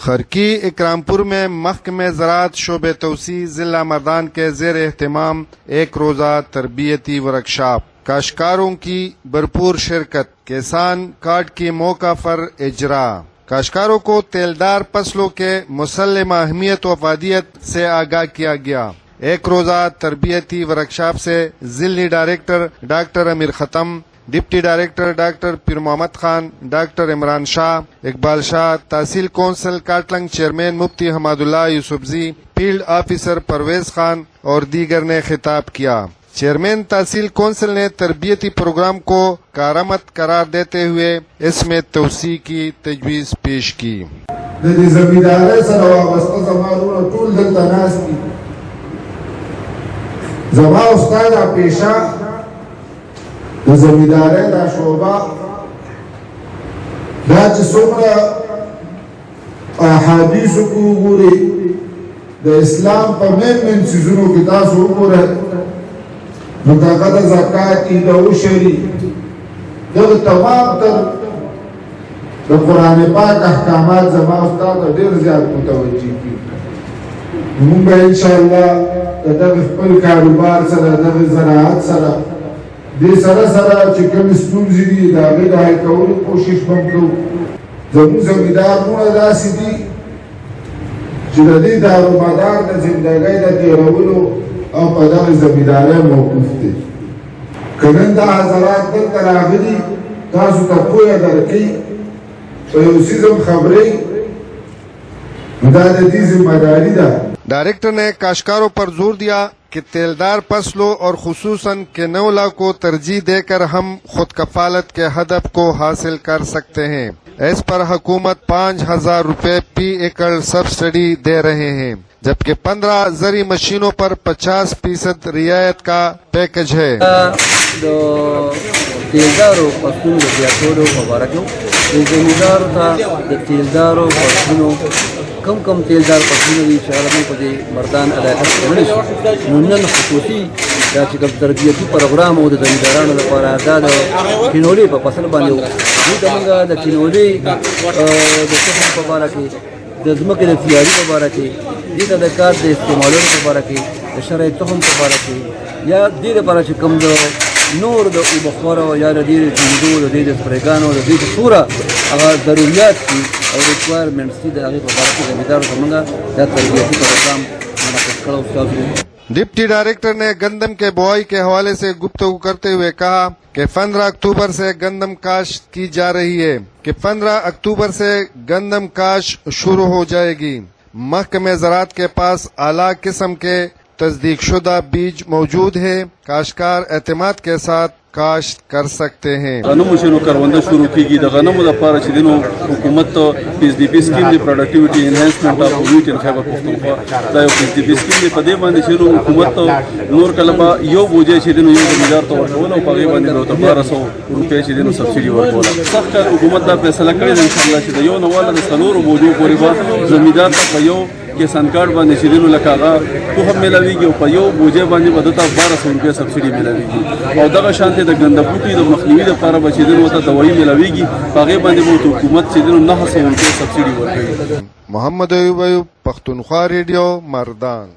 खरकी इकरामपुर में महकमे ज़राअत शोबे तौसी जिला मर्दान के ज़ेर एहतमाम एक रोज़ा तरबियती वर्कशॉप, काश्तकारों की भरपूर शिरकत, किसान कार्ड की मौका पर इजरा। काश्तकारों को तेलदार फसलों के मुसल्लम अहमियत व अफादियत से आगाह किया गया। एक रोज़ा तरबियती वर्कशॉप से जिले डायरेक्टर डॉक्टर अमीर खत्म, डिप्टी डायरेक्टर डॉक्टर पीर मोहम्मद खान, डॉक्टर इमरान शाह, इकबाल शाह, तहसील कौंसिल काटलंग चेयरमैन मुफ्ती हमादुल्लाह यूसुफजी, फील्ड ऑफिसर परवेज खान और दीगर ने खिताब किया। चेयरमैन तहसील कौंसिल ने तरबियती प्रोग्राम को कारामद करार देते हुए इसमें तोसी की तजवीज पेश की। د زمیندارۍ دا شعبه دا چې څومره احادیثو کې وګورئ د اسلام په مهم څیزونو کې تاسو وګورئ نو هغه د زکات د عشري دغه تمام تر د قرآن پاک احکامات زما استاد ډېر زیات متوجه کړي. موږ به انشاءالله د دغه خپل کاروبار سره دغه زراعت سره دې سره سره چې کوم ستونزې دي د هغې د حل کولو کوشش به هم کوو. زموږ زمیندارونه داسې دي چې د دې دارومدار د زندګۍ د تېرولو او په دغه زمیندارۍ موقوف دي. که نن دا حضرات دلته راغلي تاسو ته پوهه درکوي په یو څیز هم خبرئ نو دا د دې ذمہداري ده. डायरेक्टर ने काश्तकारों पर जोर दिया कि तेलदार फसलों और खुसूसन केनोला को तरजीह देकर हम खुद कफालत के हदफ को हासिल कर सकते हैं। इस पर हुकूमत 5,000 रुपए फी एकड़ सब्सिडी दे रहे हैं, जबकि 15 जरी मशीनों पर 50% रियायत का पैकेज है। तेलदारों फसलों के व्यापारों मुबारक हो। जमींदारों था तेलदारों फसलों कम तेलदार फसलों की शहरों को मर्दान अदायत मुनन खसूसी या कब तरबियती प्रोग्राम हो जमींदारान पर आजाद किनोली पर फसल बांधे हो द किनोली मुबारक दजम के तैयारी मुबारक दी तदकार के इस्तेमाल मुबारक शरह तहम मुबारक या दीर पर कम नूर द बखोरा या दीर जिंदू दीर स्प्रेगानो दीर पूरा अगर ज़रूरियात की और रिक्वायरमेंट्स की आगे मुबारक ज़मींदारों समझा या तरबियती प्रोग्राम डिप्टी डायरेक्टर ने गंदम के बुआई के हवाले से गुफ्तगू करते हुए कहा कि 15 अक्टूबर से गंदम काश्त की जा रही है कि 15 अक्टूबर से गंदम काश्त शुरू हो जाएगी। महकमे ज़राअत के पास आला किस्म के तस्दीक शुदा बीज मौजूद है। काश्तकार एतमाद के साथ काश्त कर सकते हैं। गनमो शनो करवंदा शुरू की गनमो दफार छिदिनो हुकूमत पीएसडीपी स्कीम दी productivity enhancement of wheat and Khyber Pakhtunkhwa दा पीएसडीपी स्कीम दी पदे बांधे छिनो हुकूमत नूर कलबा यो बोझे छिदिनो यो जमींदार तो वरकोला पगे बांधे रो 1200 रुपए छिदिनो सब्सिडी वरकोला सख्त हुकूमत दा फैसला करे इंशाल्लाह छिद यो नवाला द सलोर बोझो कोरिबा जमींदार तक यो के संकट बांधे छिदिनो लकागा तो हम मिलावीगी और पयो बोझे बांधे बदता 1200 रुपए सब्सिडी मिलावीगी और दगा शांति द गंदबूटी द मखनीवी द पारा बचिदिनो होता दवाई मिलावीगी पागे बांधे वो तो हुकूमत छिदिनो 900 रुपए सब्सिडी वरकोगी। मोहम्मद अयूब, पख्तूनख्वा रेडियो, मर्दान।